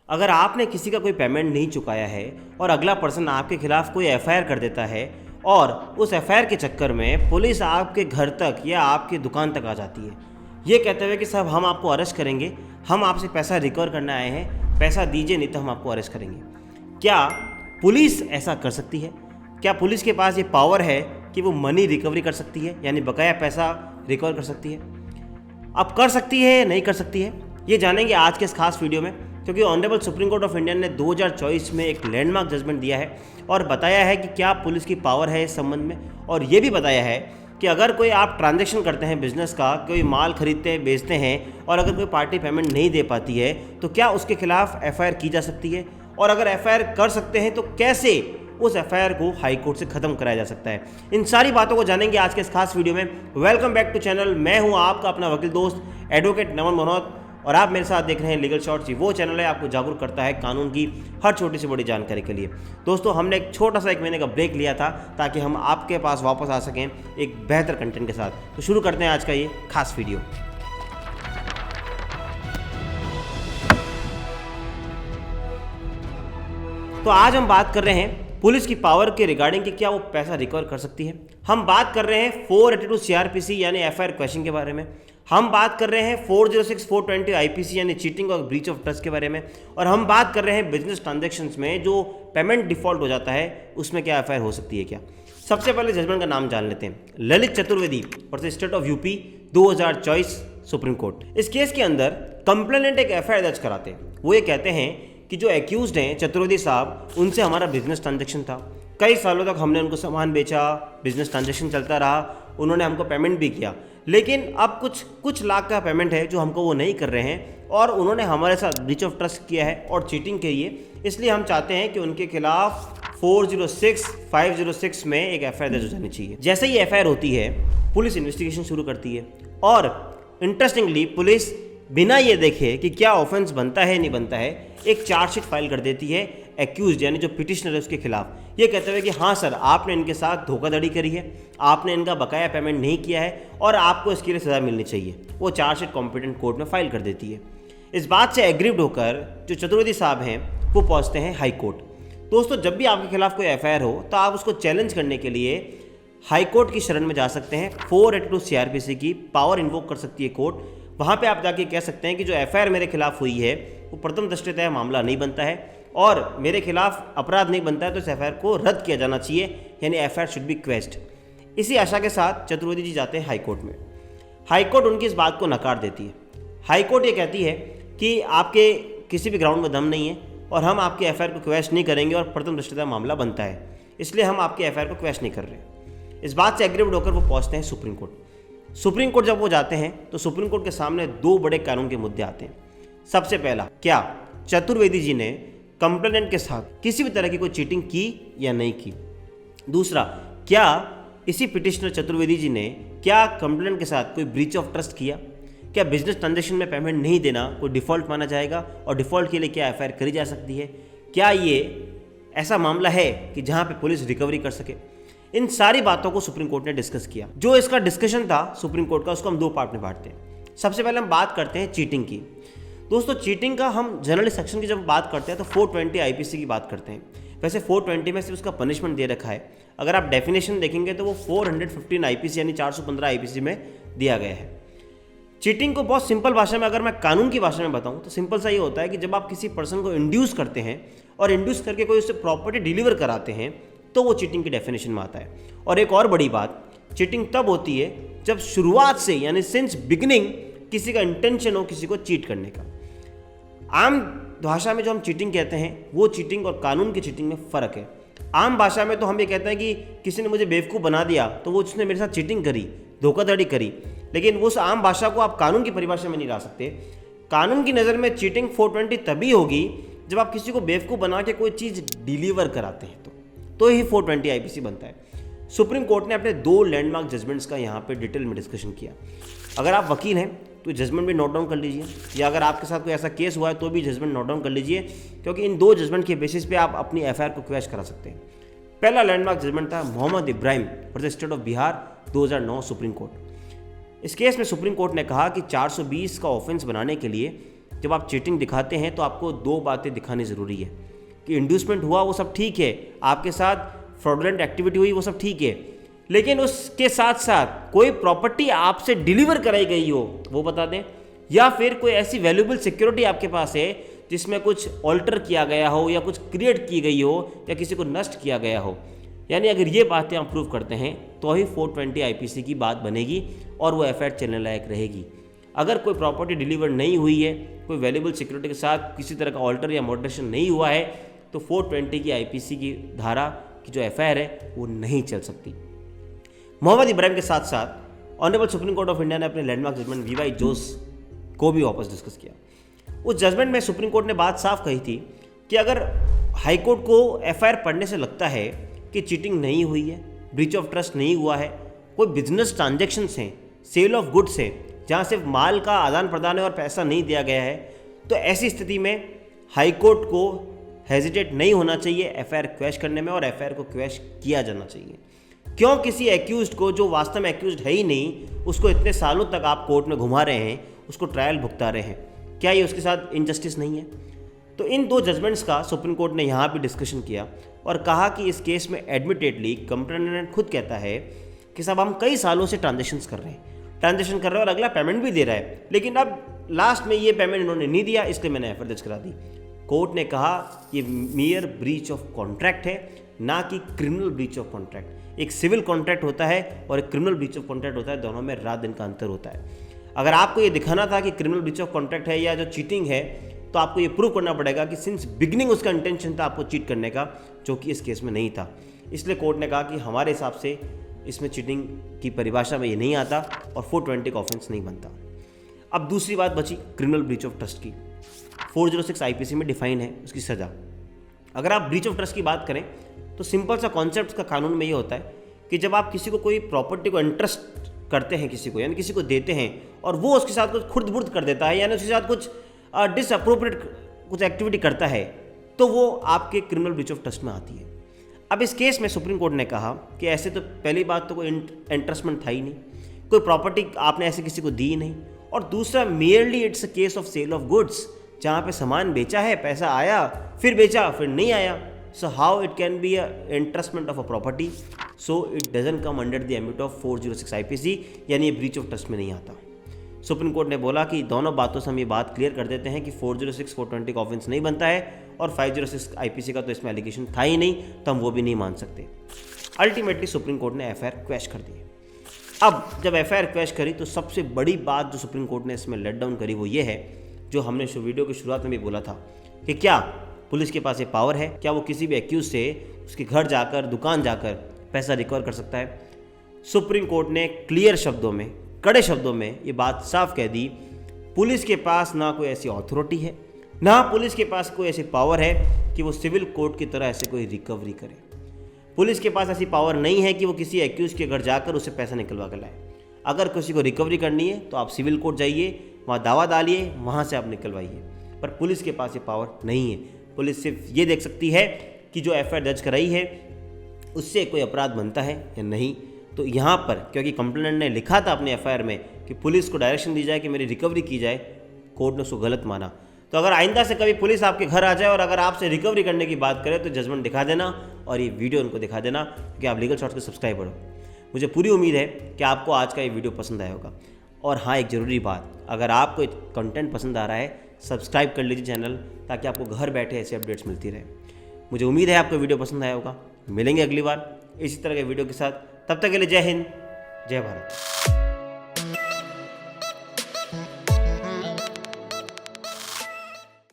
अगर आपने किसी का कोई पेमेंट नहीं चुकाया है और अगला पर्सन आपके खिलाफ कोई एफआईआर कर देता है और उस एफआईआर के चक्कर में पुलिस आपके घर तक या आपकी दुकान तक आ जाती है, ये कहते हुए कि साहब हम आपको अरेस्ट करेंगे, हम आपसे पैसा रिकवर करने आए हैं, पैसा दीजिए नहीं तो हम आपको अरेस्ट करेंगे। क्या पुलिस ऐसा कर सकती है? क्या पुलिस के पास ये पावर है कि वो मनी रिकवरी कर सकती है, यानी बकाया पैसा रिकवर कर सकती है? अब कर सकती है या नहीं कर सकती है, ये जानेंगे आज के इस खास वीडियो में, क्योंकि honourable supreme court of India ने 2024 में एक लैंडमार्क जजमेंट दिया है और बताया है कि क्या पुलिस की पावर है इस संबंध में, और ये भी बताया है कि अगर कोई आप ट्रांजैक्शन करते हैं बिजनेस का, कोई माल खरीदते हैं बेचते हैं और अगर कोई पार्टी पेमेंट नहीं दे पाती है तो क्या उसके खिलाफ एफआईआर की जा सकती है, और अगर एफआईआर कर सकते हैं तो कैसे उस एफआईआर को हाई कोर्ट से खत्म कराया जा सकता है। इन सारी बातों को जानेंगे आज के इस खास वीडियो में। वेलकम बैक टू चैनल, मैं हूं आपका अपना वकील दोस्त एडवोकेट नमन मनोहत, और आप मेरे साथ देख रहे हैं लीगल शॉर्ट्स। वो चैनल है आपको जागरूक करता है कानून की हर छोटी से बड़ी जानकारी के लिए। दोस्तों, हमने एक छोटा सा 1 महीने का ब्रेक लिया था ताकि हम आपके पास वापस आ सकें एक बेहतर कंटेंट के साथ। तो शुरू करते हैं आज का ये खास वीडियो। तो आज हम बात कर रहे हैं पुलिस की पावर के रिगार्डिंग कि क्या वो पैसा रिकवर कर सकती है। हम बात कर रहे हैं 482 सीआरपीसी यानी एफआईआर क्वेश्चन के बारे में। हम बात कर रहे हैं 406 420 आईपीसी यानी चीटिंग और ब्रीच ऑफ ट्रस्ट के बारे में। और हम बात कर रहे हैं बिजनेस ट्रांजैक्शंस में जो पेमेंट डिफॉल्ट हो जाता है उसमें क्या एफआईआर हो सकती है क्या। सबसे पहले जजमेंट का नाम जान लेते हैं। Lalit Chaturvedi versus state of UP 2024 supreme court. इस केस के अंदर कंप्लेनेंट एक एफआईआर दर्ज कराते हैं। वो ये कहते हैं कि जो एक्यूज्ड हैं चतुर्वेदी साहब, उनसे हमारा बिजनेस ट्रांजैक्शन था, कई सालों तक हमने उनको सामान बेचा, बिजनेस ट्रांजैक्शन चलता रहा, उन्होंने हमको पेमेंट भी किया, लेकिन अब कुछ लाख का पेमेंट है जो हमको वो नहीं कर रहे हैं और उन्होंने हमारे साथ ब्रीच ऑफ ट्रस्ट किया है और चीटिंग की है। इसलिए हम चाहते हैं कि उनके खिलाफ 406 506 में एक एफआईआर दर्ज हो जानी चाहिए। जैसे ही एफआईआर होती है पुलिस इन्वेस्टिगेशन शुरू करती है और इंटरेस्टिंगली पुलिस बिना ये देखे कि क्या ऑफेंस बनता है नहीं बनता है, एक चार्जशीट फाइल कर देती है एक्यूज यानी जो पिटिशनर है उसके खिलाफ, ये कहते हुए कि हाँ सर, आपने इनके साथ धोखाधड़ी करी है, आपने इनका बकाया पेमेंट नहीं किया है और आपको इसके लिए सज़ा मिलनी चाहिए। वो चार्जशीट कॉम्पिटेंट कोर्ट में फाइल कर देती है। इस बात से एग्रीव्ड होकर जो चतुर्वेदी साहब हैं वो पहुँचते हैं हाई कोर्ट। दोस्तों, जब भी आपके खिलाफ कोई एफआईआर हो तो आप उसको चैलेंज करने के लिए हाई कोर्ट की शरण में जा सकते हैं। 482 सीआरपीसी की पावर इन्वोक कर सकती है कोर्ट। वहाँ पे आप जाके कह सकते हैं कि जो एफआईआर मेरे खिलाफ हुई है वो प्रथम दृष्टया मामला नहीं बनता है और मेरे खिलाफ अपराध नहीं बनता है, तो इस एफआईआर को रद्द किया जाना चाहिए, यानी एफआईआर शुड बी क्वेश्ड। इसी आशा के साथ चतुर्वेदी जी जाते हैं हाई कोर्ट में। हाई कोर्ट उनकी इस बात को नकार देती है। हाई कोर्ट ये कहती है कि आपके किसी भी ग्राउंड में दम नहीं है और हम आपके एफआईआर को क्वेश्चन नहीं करेंगे और प्रथम दृष्टया मामला बनता है, इसलिए हम आपके एफआईआर को क्वेश्चन नहीं कर रहे। इस बात से एग्रीव्ड होकर वो पहुँचते हैं सुप्रीम कोर्ट। सुप्रीम कोर्ट जब वो जाते हैं तो सुप्रीम कोर्ट के सामने 2 बड़े कानून के मुद्दे आते हैं। सबसे पहला, क्या चतुर्वेदी जी ने कंप्लेनेंट के साथ किसी भी तरह की कोई चीटिंग की या नहीं की। दूसरा, क्या इसी पिटिशनर चतुर्वेदी जी ने क्या कंप्लेनेंट के साथ कोई ब्रीच ऑफ ट्रस्ट किया। क्या बिजनेस ट्रांजैक्शन में पेमेंट नहीं देना कोई डिफ़ॉल्ट माना जाएगा और डिफ़ॉल्ट के लिए क्या एफआईआर करी जा सकती है। क्या ये ऐसा मामला है कि जहाँ पे पुलिस रिकवरी कर सके। इन सारी बातों को सुप्रीम कोर्ट ने डिस्कस किया। जो इसका डिस्कशन था सुप्रीम कोर्ट का, उसको हम 2 पार्ट में बांटते हैं। सबसे पहले हम बात करते हैं चीटिंग की। दोस्तों, चीटिंग का हम जनरल सेक्शन की जब बात करते हैं तो 420 आईपीसी की बात करते हैं। वैसे 420 में सिर्फ उसका पनिशमेंट दे रखा है। अगर आप डेफिनेशन देखेंगे तो वो 415 आईपीसी यानी 415 आईपीसी में दिया गया है। चीटिंग को बहुत सिंपल भाषा में, अगर मैं कानून की भाषा में बताऊं तो सिंपल सा ये होता है कि जब आप किसी पर्सन को इंड्यूस करते हैं और इंड्यूस करके कोई उससे प्रॉपर्टी डिलीवर कराते हैं तो वो चीटिंग की डेफिनेशन में आता है। और एक और बड़ी बात, चीटिंग तब होती है जब शुरुआत से यानी सिंस बिगिनिंग किसी का इंटेंशन हो किसी को चीट करने का। आम भाषा में जो हम चीटिंग कहते हैं वो चीटिंग और कानून की चीटिंग में फ़र्क है। आम भाषा में तो हम ये कहते हैं कि किसी ने मुझे बेवकूफ़ बना दिया तो वो उसने मेरे साथ चीटिंग करी, धोखाधड़ी करी, लेकिन उस आम भाषा को आप कानून की परिभाषा में नहीं ला सकते। कानून की नज़र में चीटिंग 420 तभी होगी जब आप किसी को बेवकूफ़ बना के कोई चीज़ डिलीवर कराते हैं तो ही 420 आईपीसी बनता है। सुप्रीम कोर्ट ने अपने 2 लैंडमार्क जजमेंट्स का यहाँ पे डिटेल में डिस्कशन किया। अगर आप वकील हैं तो जजमेंट भी नोट डाउन कर लीजिए, या अगर आपके साथ कोई ऐसा केस हुआ है तो भी जजमेंट नोट डाउन कर लीजिए, क्योंकि इन 2 जजमेंट के बेसिस पे आप अपनी एफआईआर को क्वेश करा सकते हैं। पहला लैंडमार्क जजमेंट था Mohammad Ibrahim versus state of Bihar 2009 supreme court. इस केस में सुप्रीम कोर्ट ने कहा कि 420 का ऑफेंस बनाने के लिए जब आप चीटिंग दिखाते हैं तो आपको दो बातें दिखानी ज़रूरी है कि इंड्यूसमेंट हुआ वो सब ठीक है, आपके साथ फ्रॉडुलेंट एक्टिविटी हुई वो सब ठीक है, लेकिन उसके साथ साथ कोई प्रॉपर्टी आपसे डिलीवर कराई गई हो वो बता दें, या फिर कोई ऐसी वैल्यूएबल सिक्योरिटी आपके पास है जिसमें कुछ ऑल्टर किया गया हो या कुछ क्रिएट की गई हो या किसी को नष्ट किया गया हो। यानी अगर ये बातें आप प्रूव करते हैं तो ही 420 आईपीसी की बात बनेगी और वो एफआईआर चलने लायक रहेगी। अगर कोई प्रॉपर्टी डिलीवर नहीं हुई है, कोई वैल्यूएबल सिक्योरिटी के साथ किसी तरह का ऑल्टर या मॉडरेशन नहीं हुआ है, तो 420 की आईपीसी की धारा की जो एफआईआर है वो नहीं चल सकती। मोहम्मद इब्राहिम के साथ साथ honourable supreme court of India ने अपने लैंडमार्क जजमेंट वीवाई जोस को भी वापस डिस्कस किया। उस जजमेंट में सुप्रीम कोर्ट ने बात साफ कही थी कि अगर हाईकोर्ट को एफआईआर पढ़ने से लगता है कि चीटिंग नहीं हुई है, ब्रीच ऑफ ट्रस्ट नहीं हुआ है, कोई बिजनेस ट्रांजैक्शंस हैं, सेल ऑफ गुड्स है जहाँ सिर्फ माल का आदान प्रदान है और पैसा नहीं दिया गया है, तो ऐसी स्थिति में हाईकोर्ट को हेजिटेट नहीं होना चाहिए एफआईआर क्वैश करने में और एफआईआर को क्वैश किया जाना चाहिए। क्यों किसी एक्यूज्ड को जो वास्तव में एक्यूज्ड है ही नहीं, उसको इतने सालों तक आप कोर्ट में घुमा रहे हैं, उसको ट्रायल भुगता रहे हैं, क्या ये उसके साथ इनजस्टिस नहीं है? तो इन दो जजमेंट्स का सुप्रीम कोर्ट ने यहाँ भी डिस्कशन किया और कहा कि इस केस में एडमिटेडली कंप्लेनेंट खुद कहता है कि साहब हम कई सालों से ट्रांजेक्शन कर रहे हैं और अगला पेमेंट भी दे रहा है, लेकिन अब लास्ट में ये पेमेंट इन्होंने नहीं दिया, इसलिए मैंने एफआईआर दर्ज करा दी। कोर्ट ने कहा ये मियर ब्रीच ऑफ कॉन्ट्रैक्ट है, ना कि क्रिमिनल ब्रीच ऑफ कॉन्ट्रैक्ट। एक सिविल कॉन्ट्रैक्ट होता है और एक क्रिमिनल ब्रीच ऑफ कॉन्ट्रैक्ट होता है, दोनों में रात दिन का अंतर होता है। अगर आपको ये दिखाना था कि क्रिमिनल ब्रीच ऑफ कॉन्ट्रैक्ट है या जो चीटिंग है, तो आपको ये प्रूव करना पड़ेगा कि सिंस बिगिनिंग उसका इंटेंशन था आपको चीट करने का, जो कि इस केस में नहीं था। इसलिए कोर्ट ने कहा कि हमारे हिसाब से इसमें चीटिंग की परिभाषा में ये नहीं आता और 420 का ऑफेंस नहीं बनता। अब दूसरी बात बची क्रिमिनल ब्रीच ऑफ ट्रस्ट की। 406 आईपीसी में डिफाइन है उसकी सज़ा। अगर आप ब्रीच ऑफ ट्रस्ट की बात करें तो सिंपल सा कॉन्सेप्ट का कानून में ये होता है कि जब आप किसी को कोई प्रॉपर्टी को इंटरेस्ट करते हैं किसी को, यानी किसी को देते हैं और वो उसके साथ कुछ खुर्द बुर्द कर देता है, यानी उसके साथ कुछ डिसअप्रोप्रिएट कुछ एक्टिविटी करता है, तो वो आपके क्रिमिनल ब्रीच ऑफ ट्रस्ट में आती है। अब इस केस में सुप्रीम कोर्ट ने कहा कि ऐसे तो पहली बात तो कोई इंटरेस्टमेंट था ही नहीं, कोई प्रॉपर्टी आपने ऐसे किसी को दी ही नहीं, और दूसरा merely it's a case of sale of goods, जहाँ पे सामान बेचा है, पैसा आया, फिर बेचा, फिर नहीं आया। So how it can be a entrustment of a property? So it doesn't come under the ambit of 406 IPC, यानी ये ब्रीच ऑफ ट्रस्ट में नहीं आता। सुप्रीम कोर्ट ने बोला कि दोनों बातों से हम ये बात क्लियर कर देते हैं कि 406 420 का ऑफेंस नहीं बनता है और 506 IPC का तो इसमें एलिगेशन था ही नहीं, तो हम वो भी नहीं मान सकते। अल्टीमेटली सुप्रीम कोर्ट ने एफआईआर क्वैश कर दी। अब जब एफआईआर क्वैश करी तो सबसे बड़ी बात जो सुप्रीम कोर्ट ने इसमें लेट डाउन करी वो ये है, जो हमने वीडियो की शुरुआत में भी बोला था कि क्या पुलिस के पास ये पावर है, क्या वो किसी भी एक्यूज से उसके घर जाकर, दुकान जाकर पैसा रिकवर कर सकता है? सुप्रीम कोर्ट ने क्लियर शब्दों में, कड़े शब्दों में ये बात साफ कह दी, पुलिस के पास ना कोई ऐसी अथॉरिटी है, ना पुलिस के पास कोई ऐसी पावर है कि वो सिविल कोर्ट की तरह ऐसे कोई रिकवरी करे। पुलिस के पास ऐसी पावर नहीं है कि वो किसी एक्यूज के घर जाकर उससे पैसा निकलवा कर लाए। अगर किसी को रिकवरी करनी है तो आप सिविल कोर्ट जाइए, वहाँ दावा डालिए, वहाँ से आप निकलवाइए, पर पुलिस के पास ये पावर नहीं है। पुलिस सिर्फ ये देख सकती है कि जो एफआईआर दर्ज कराई है उससे कोई अपराध बनता है या नहीं। तो यहाँ पर क्योंकि कंप्लेनेंट ने लिखा था अपने एफआईआर में कि पुलिस को डायरेक्शन दी जाए कि मेरी रिकवरी की जाए, कोर्ट ने उसको गलत माना। तो अगर आइंदा से कभी पुलिस आपके घर आ जाए और अगर आपसे रिकवरी करने की बात करे तो जजमेंट दिखा देना और ये वीडियो उनको दिखा देना, क्योंकि आप लीगल शॉर्ट्स के सब्सक्राइबर हो। मुझे पूरी उम्मीद है कि आपको आज का ये वीडियो पसंद आया होगा। और हाँ, एक ज़रूरी बात, अगर आपको कंटेंट पसंद आ रहा है सब्सक्राइब कर लीजिए चैनल, ताकि आपको घर बैठे ऐसे अपडेट्स मिलती रहे। मुझे उम्मीद है आपको वीडियो पसंद आया होगा। मिलेंगे अगली बार इसी तरह के वीडियो के साथ, तब तक के लिए जय हिंद, जय भारत।